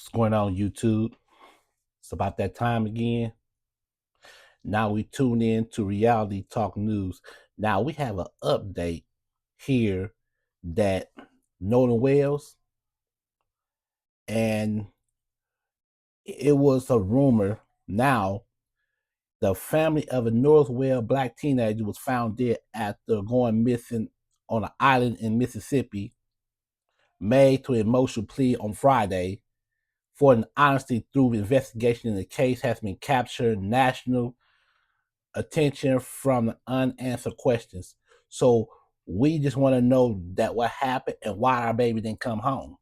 What's going on, YouTube? It's about that time again. Now we tune in to Reality Talk News. Now we have an update here that Nolan Wells, and it was a rumor. Now the family of a Northwell black teenager was found dead after going missing on an island in Mississippi, made to an emotional plea on Friday for an honesty through investigation in the case has been captured national attention from the unanswered questions. So we just want to know that what happened and why our baby didn't come home.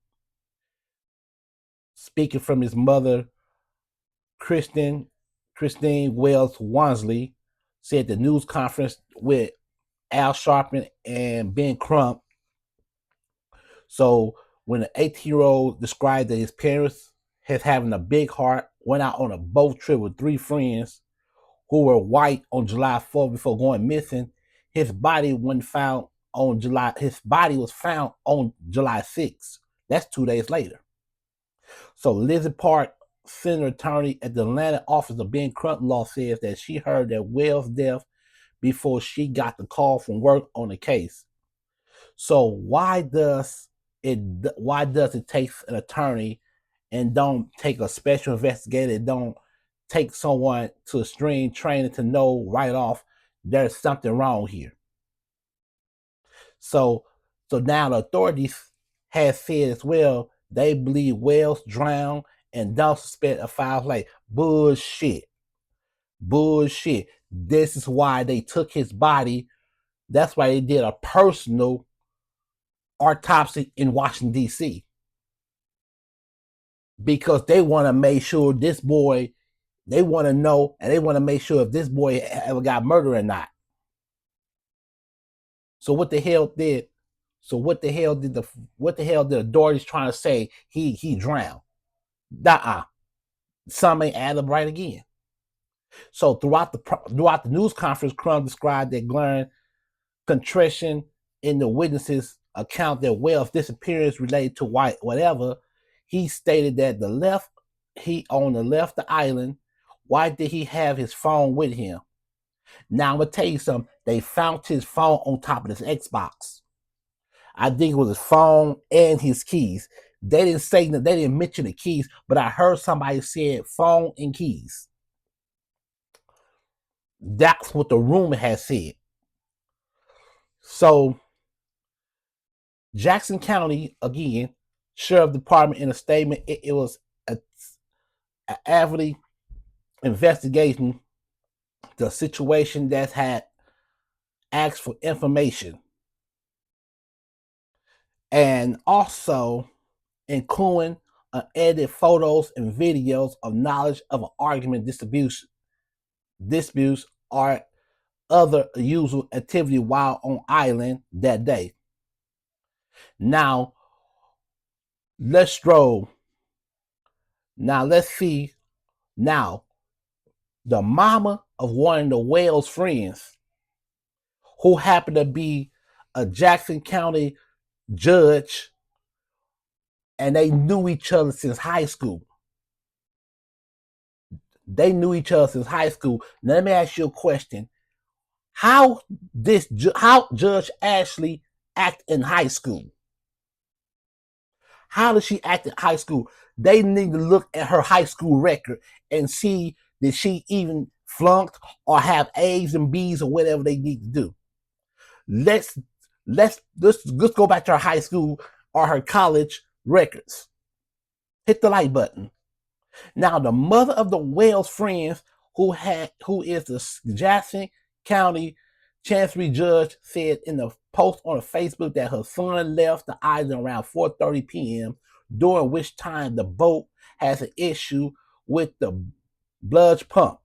Speaking from his mother, Kristen Wells Wansley, said the news conference with Al Sharpton and Ben Crump. So when the 18-year-old described that his parents as having a big heart, went out on a boat trip with 3 friends who were white on July 4th before going missing, his body was found on July 6th. That's 2 days later. So Lizzie Park, senior attorney at the Atlanta office of Ben Crump Law, says that she heard that Wells' death before she got the call from work on the case. So why does it take an attorney and don't take a special investigator, don't take someone to extreme training to know right off there's something wrong here? So now the authorities have said as well they believe Wells drowned and don't suspect a foul play. Bullshit. This is why they took his body. That's why they did a personal autopsy in Washington, D.C. Because they want to make sure this boy, they want to know, and they want to make sure if this boy ever got murdered or not. So what the hell did the authorities trying to say he drowned? Some ain't add up right again. So throughout the news conference, Crumb described that glaring contrition in the witnesses' account that Wells' disappearance related to white whatever. He stated that he left the island. Why did he have his phone with him? Now I'm gonna tell you something. They found his phone on top of his Xbox. I think it was his phone and his keys. They didn't mention the keys, but I heard somebody say phone and keys. That's what the rumor has said. So Jackson County, again, Sheriff Department, in a statement, it was an avidly investigating the situation that had asked for information, and also including edited photos and videos of knowledge of an argument disputes or other usual activity while on island that day. Now let's stroll. Now let's see. Now the mama of one of the Wells friends, who happened to be a Jackson County judge, and they knew each other since high school. Now let me ask you a question. How Judge Ashley act in high school? How does she act in high school? They need to look at her high school record and see that she even flunked or have A's and B's or whatever they need to do. Let's go back to her high school or her college records. Hit the like button. Now, the mother of the Wells friends, who is the Jackson County Chancery judge, said in the post on Facebook that her son left the island around 4:30 p.m., during which time the boat has an issue with the blood pump.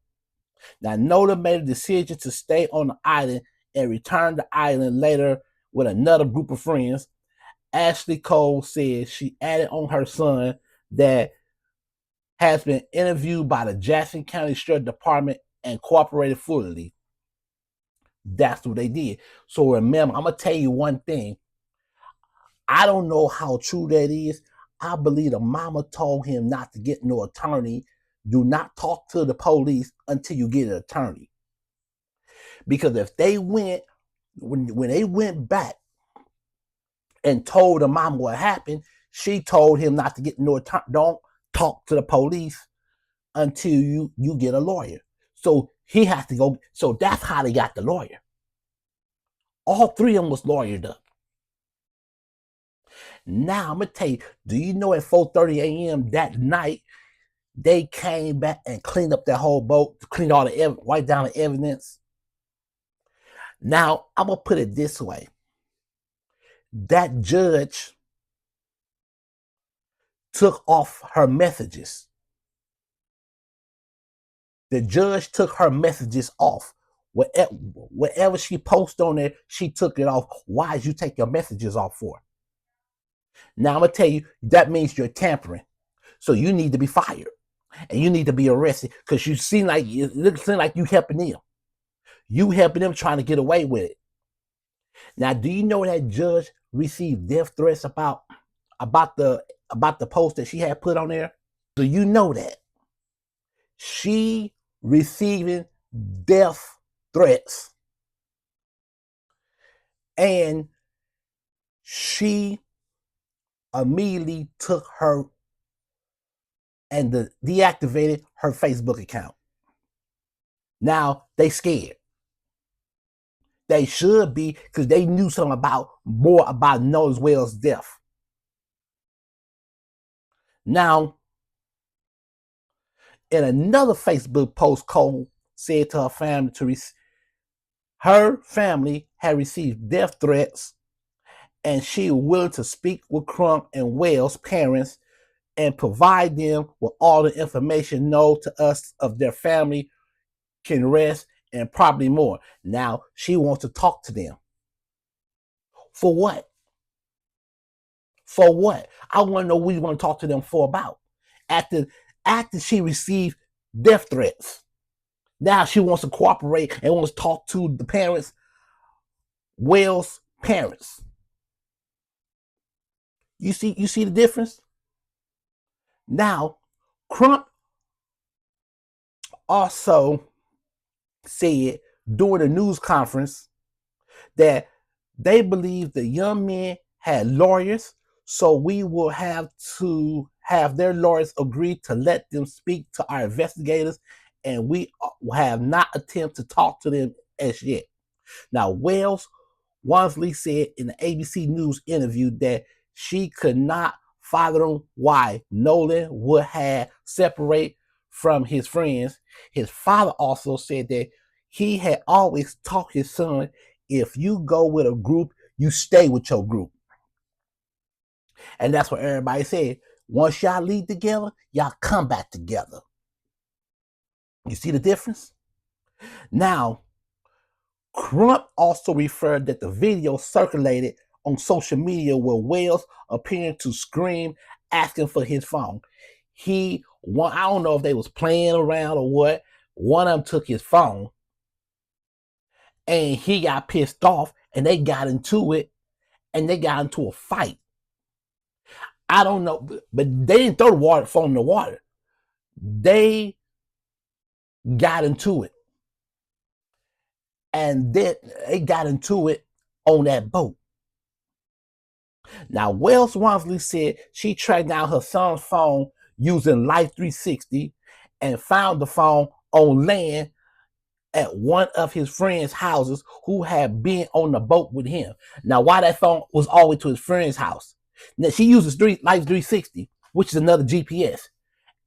Now, Nolan made a decision to stay on the island and return to the island later with another group of friends. Ashley Cole said she added on her son that has been interviewed by the Jackson County Sheriff Department and cooperated fully. That's what they did. So remember, I'm going to tell you one thing. I don't know how true that is. I believe the mama told him not to get no attorney. Do not talk to the police until you get an attorney. Because if they went, when they went back and told the mama what happened, she told him not to get no attorney. Don't talk to the police until you get a lawyer. So he has to go. So that's how they got the lawyer. All three of them was lawyered up. Now I'm gonna tell you, do you know at 4:30 a.m. that night they came back and cleaned up that whole boat, cleaned all the wiped down the evidence? Now I'm gonna put it this way: that judge took off her messages. The judge took her messages off. Whatever she posted on there, she took it off. Why did you take your messages off for? Now I'm gonna tell you, that means you're tampering. So you need to be fired. And you need to be arrested because you seem like you helping them. You helping them trying to get away with it. Now, do you know that judge received death threats about the post that she had put on there? Do you know that she receiving death threats, and she immediately took her and deactivated her Facebook account. Now they scared. They should be, because they knew something more about Nolan Wells' death. Now, in another Facebook post, Cole said to her family her family had received death threats, and she was willing to speak with Crump and Wells' parents and provide them with all the information known to us of their family can rest and probably more. Now she wants to talk to them. For what? For what? I want to know what you want to talk to them for about. After she received death threats, now she wants to cooperate and wants to talk to the parents, Wells' parents. You see the difference? Now, Crump also said during the news conference that they believe the young men had lawyers, so we will have to have their lawyers agree to let them speak to our investigators, and we have not attempted to talk to them as yet. Now, Wells Wansley said in the ABC News interview that she could not fathom why Nolan would have separate from his friends. His father also said that he had always taught his son, if you go with a group, you stay with your group. And that's what everybody said. Once y'all leave together, y'all come back together. You see the difference? Now, Crump also referred that the video circulated on social media where Wells appeared to scream, asking for his phone. I don't know if they was playing around or what. One of them took his phone, and he got pissed off, and they got into it, and they got into a fight. I don't know, but they didn't throw the phone in the water. They got into it, and then they got into it on that boat. Now, Wells Wansley said she tracked down her son's phone using Life 360 and found the phone on land at one of his friends' houses who had been on the boat with him. Now, why that phone was all the way to his friend's house? Now, she uses Life 360, which is another GPS,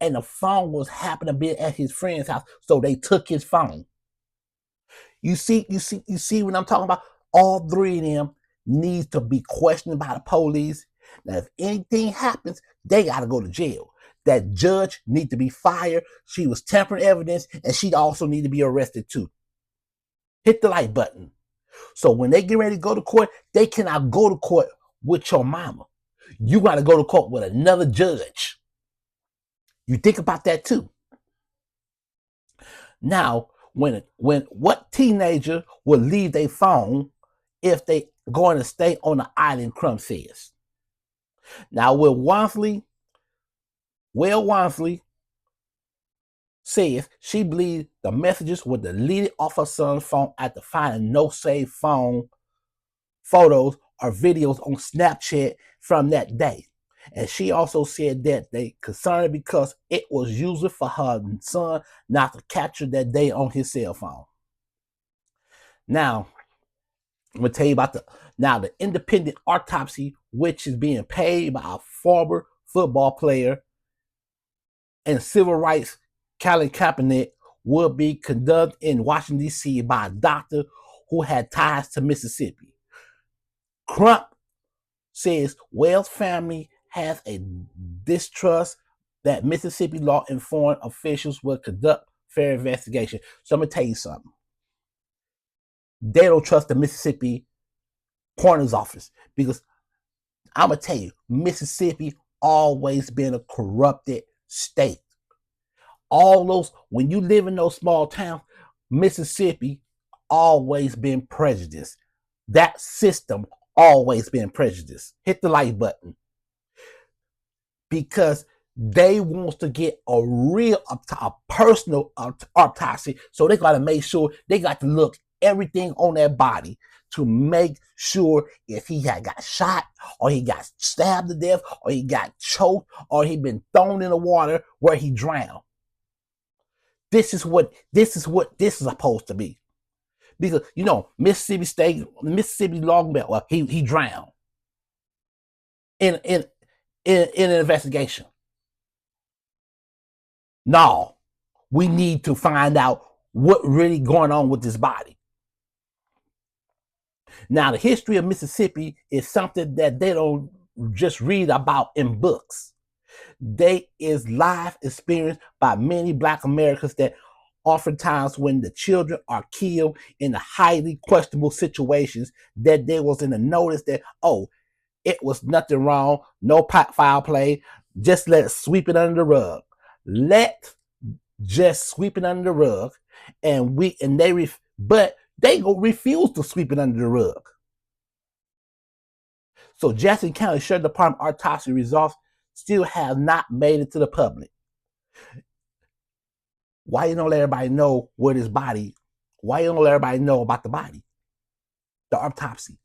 and the phone was happened to be at his friend's house, so they took his phone. You see what I'm talking about? All three of them needs to be questioned by the police. Now, if anything happens, they got to go to jail. That judge need to be fired. She was tampering evidence, and she also need to be arrested too. Hit the like button. So when they get ready to go to court, they cannot go to court with your mama. You got to go to court with another judge. You think about that too. Now, what teenager would leave their phone if they going to stay on the island, Crump says? Now, Wansley says she believes the messages were deleted off her son's phone after finding no saved phone photos or videos on Snapchat from that day. And she also said that they concerned because it was usual for her son not to capture that day on his cell phone. Now, I'm gonna tell you about the independent autopsy, which is being paid by a former football player and civil rights Colin Kaepernick, will be conducted in Washington, D.C. by a doctor who had ties to Mississippi. Crump says Wells' family has a distrust that Mississippi law enforcement officials will conduct fair investigation. So I'm gonna tell you something. They don't trust the Mississippi coroner's office because I'm gonna tell you, Mississippi always been a corrupted state. All those, when you live in those small towns, Mississippi always been prejudiced. That system always been prejudiced. Hit the like button. Because they want to get a personal autopsy. So they got to make sure they got to look everything on that body to make sure if he had got shot or he got stabbed to death or he got choked or he been thrown in the water where he drowned. This is what this is supposed to be. Because Mississippi Long Belt, well, he drowned in an investigation. No, we need to find out what really going on with this body. Now, the history of Mississippi is something that they don't just read about in books. They is live experience by many Black Americans that oftentimes when the children are killed in the highly questionable situations, that there was in the notice that, oh, it was nothing wrong, no foul play, just let sweep it under the rug. Just sweep it under the rug, but they go refuse to sweep it under the rug. So Jackson County Sheriff Department autopsy results still have not made it to the public. Why you don't let everybody know where this body? Why you don't let everybody know about the body? The autopsy.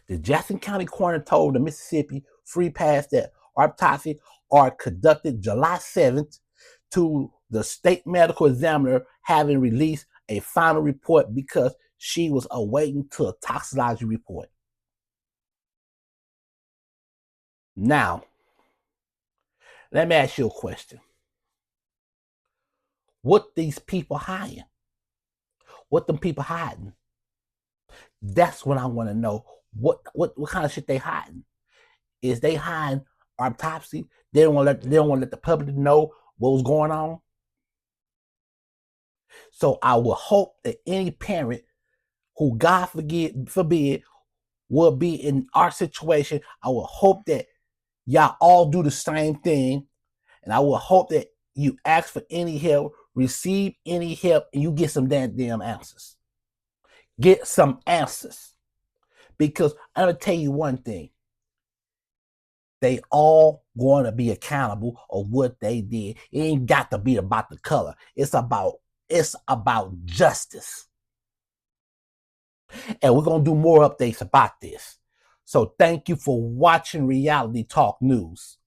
The Jackson County coroner told the Mississippi Free Press that autopsy are conducted July 7th to the state medical examiner having released a final report because she was awaiting to a toxicology report. Now, let me ask you a question. What these people hiding? What them people hiding? That's what I want to know. What kind of shit they hiding? Is they hiding autopsy? They don't want to let the public know what was going on. So I will hope that any parent who, God forbid, will be in our situation, I will hope that y'all all do the same thing. And I will hope that you ask for any help, receive any help, and you get some damn answers. Get some answers. Because I'm going to tell you one thing. They all going to be accountable of what they did. It ain't got to be about the color. It's about justice. And we're going to do more updates about this. So thank you for watching Reality Talk News.